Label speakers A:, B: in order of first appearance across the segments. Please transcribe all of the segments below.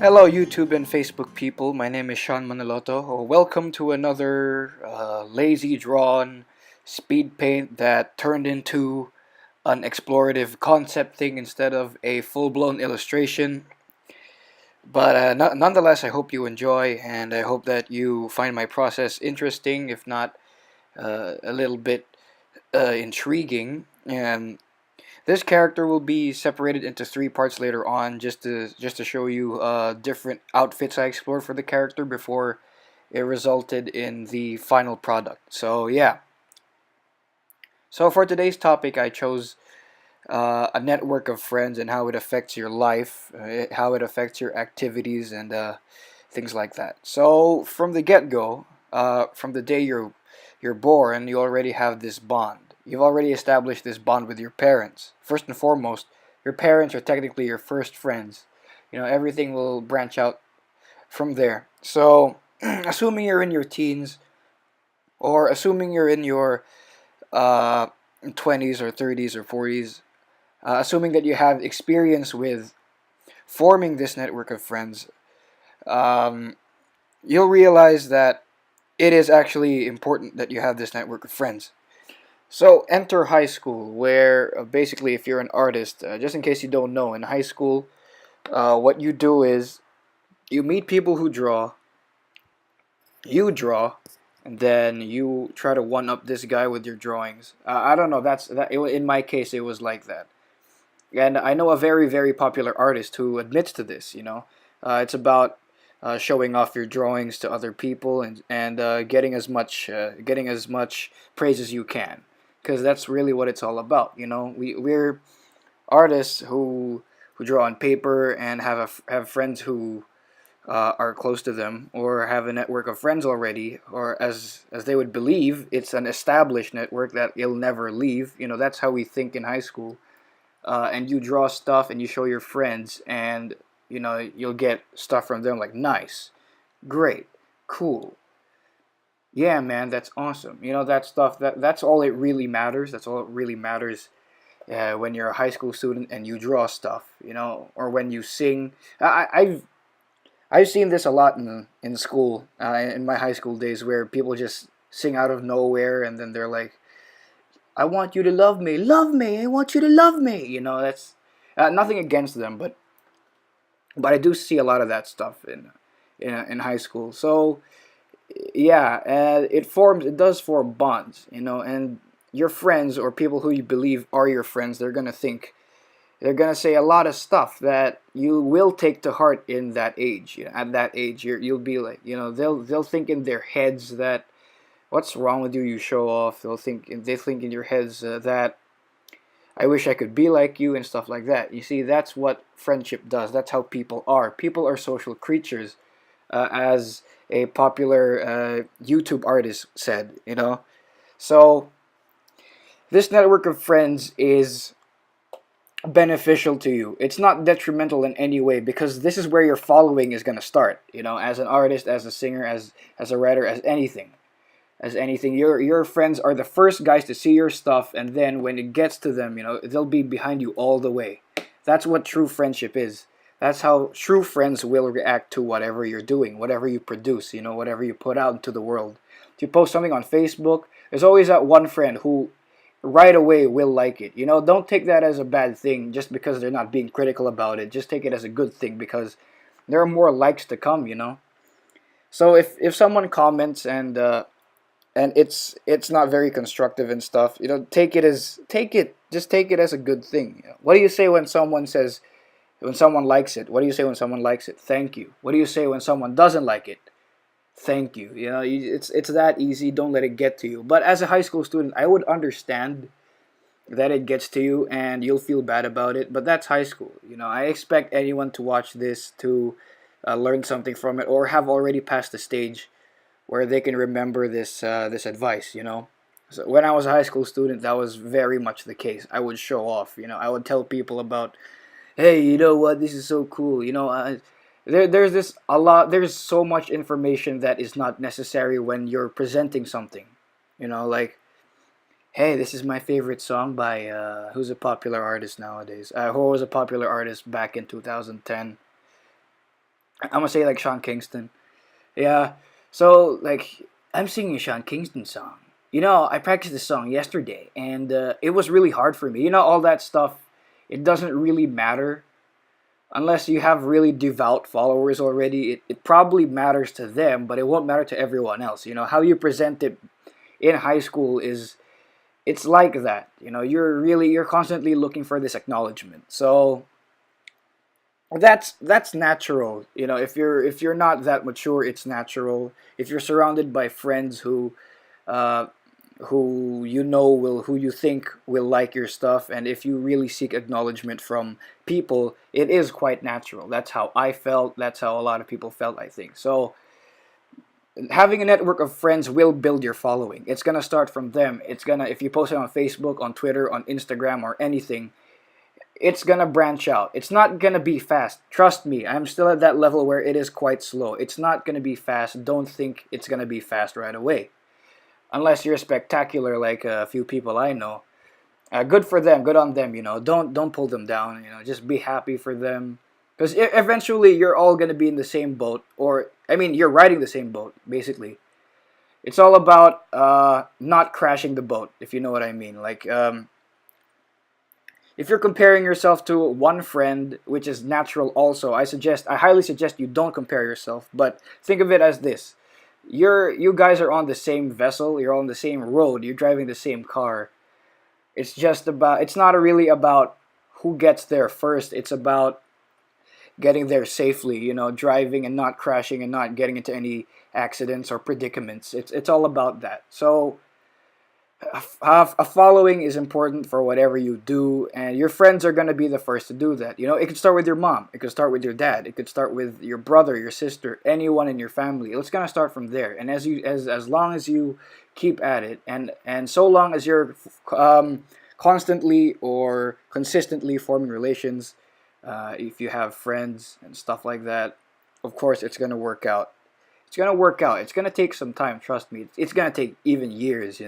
A: Hello, YouTube and Facebook people. My name is Manaloto. Welcome to another lazy drawn speed paint that turned into an explorative concept thing instead of a full blown illustration. But nonetheless, I hope you enjoy and I hope that you find my process interesting, if not a little bit intriguing. And this character will be separated into three parts later on, just to show you different outfits I explored for the character before it resulted in the final product. So yeah. So for today's topic, I chose a network of friends and how it affects your life, how it affects your activities, and things like that. So from the get-go, from the day you're born, you already have this bond. You've already established this bond with your parents. First and foremost, your parents are technically your first friends. Everything will branch out from there. So, assuming you're in your teens, or assuming you're in your uh, 20s or 30s or 40s, assuming that you have experience with forming this network of friends, um, you'll realize that it is actually important that you have this network of friends. So enter high school, where basically, if you're an artist, just in case you don't know, in high school, what you do is you meet people who draw, you draw, and then you try to one up this guy with your drawings. I don't know. In my case, it was like that. And I know a very, very popular artist who admits to this. It's about showing off your drawings to other people and getting as much praise as you can, because that's really what it's all about. We're artists who draw on paper and have friends who are close to them, or have a network of friends already, or as they would believe, it's an established network that you'll never leave. That's how we think in high school. And you draw stuff and you show your friends, and you'll get stuff from them like, nice, great, cool, yeah, man, that's awesome. That stuff, that's all it really matters. That's all it really matters when you're a high school student and you draw stuff. Or when you sing. I've seen this a lot in school, in my high school days, where people just sing out of nowhere, and then they're like, I want you to love me, I want you to love me. That's nothing against them, but I do see a lot of that stuff in high school. So yeah, it does form bonds, and your friends, or people who you believe are your friends, they're gonna say a lot of stuff that you will take to heart in that age. At that age, you'll be like, they'll think in their heads that, what's wrong with you? You show off. They think in your heads that, I wish I could be like you, and stuff like that. You see, that's what friendship does. That's how people are. People are social creatures, as a popular YouTube artist said. So this network of friends is beneficial to you. It's not detrimental in any way, because this is where your following is going to start. As an artist, as a singer, as a writer, as anything, your friends are the first guys to see your stuff, and then when it gets to them, they'll be behind you all the way. That's what true friendship is. That's how true friends will react to whatever you're doing, whatever you produce, whatever you put out into the world. If you post something on Facebook, there's always that one friend who right away will like it. Don't take that as a bad thing just because they're not being critical about it. Just take it as a good thing, because there are more likes to come. So if someone comments and it's not very constructive and stuff, just take it as a good thing. What do you say when someone likes it? What do you say when someone likes it? Thank you. What do you say when someone doesn't like it? Thank you. It's that easy. Don't let it get to you. But as a high school student, I would understand that it gets to you and you'll feel bad about it, but that's high school. I expect anyone to watch this to learn something from it, or have already passed the stage where they can remember this advice. So when I was a high school student, that was very much the case. I would show off. I would tell people about, hey, you know what, this is so cool. There's so much information that is not necessary when you're presenting something. Like, hey, this is my favorite song by who's a popular artist nowadays. Who was a popular artist back in 2010? I'm gonna say like Sean Kingston. Yeah. So like I'm singing a Sean Kingston song. I practiced this song yesterday, and it was really hard for me. All that stuff. It doesn't really matter unless you have really devout followers already. It probably matters to them, but it won't matter to everyone else. How you present it in high school is it's like that. You're constantly looking for this acknowledgement. So that's natural. If you're not that mature, it's natural. If you're surrounded by friends uh, who you think will like your stuff, and if you really seek acknowledgement from people, it is quite natural. That's how I felt. That's how a lot of people felt, I think. So having a network of friends will build your following. It's gonna start from them. If you post it on Facebook, on Twitter, on Instagram, or anything, it's gonna branch out. It's not gonna be fast. Trust me, I'm still at that level where it is quite slow. It's not gonna be fast. Don't think it's gonna be fast right away. Unless you're spectacular like a few people I know. Good for them. Good on them. Don't pull them down. Just be happy for them. Because eventually you're all gonna be in the same boat, or I mean, you're riding the same boat. Basically, it's all about not crashing the boat. If you know what I mean. Like if you're comparing yourself to one friend, which is natural also, I highly suggest you don't compare yourself. But think of it as this: you guys are on the same vessel, you're on the same road, you're driving the same car. It's not really about who gets there first. It's about getting there safely. Driving and not crashing and not getting into any accidents or predicaments. It's all about that. So a following is important for whatever you do, and your friends are going to be the first to do that. It could start with your mom, it could start with your dad, it could start with your brother, your sister, anyone in your family. It's going to start from there, and as long as you keep at it, and so long as you're constantly or consistently forming relations, if you have friends and stuff like that, of course it's going to work out. It's going to work out. It's going to take some time, trust me. It's going to take even years.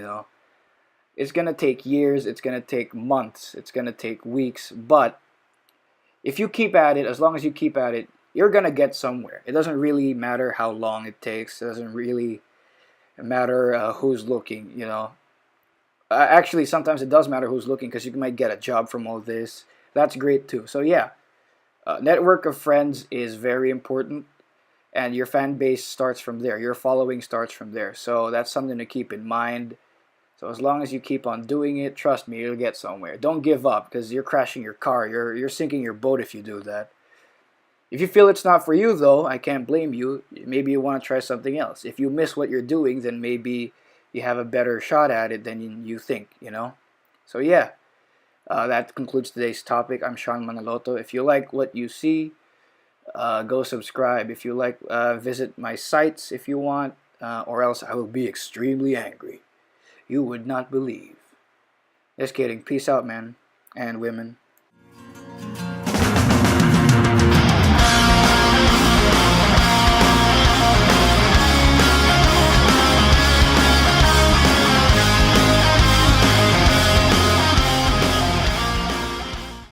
A: It's going to take years, it's going to take months, it's going to take weeks, but if you keep at it, as long as you keep at it, you're going to get somewhere. It doesn't really matter how long it takes, it doesn't really matter who's looking. Actually, sometimes it does matter who's looking because you might get a job from all this. That's great too. So, yeah, network of friends is very important, and your fan base starts from there. Your following starts from there. So, that's something to keep in mind. So as long as you keep on doing it, trust me, you'll get somewhere. Don't give up because you're crashing your car. You're sinking your boat if you do that. If you feel it's not for you, though, I can't blame you. Maybe you want to try something else. If you miss what you're doing, then maybe you have a better shot at it than you think. So yeah, that concludes today's topic. I'm Sean Manaloto. If you like what you see, go subscribe. If you like, visit my sites if you want, or else I will be extremely angry. You would not believe. Just kidding. Peace out, man and women.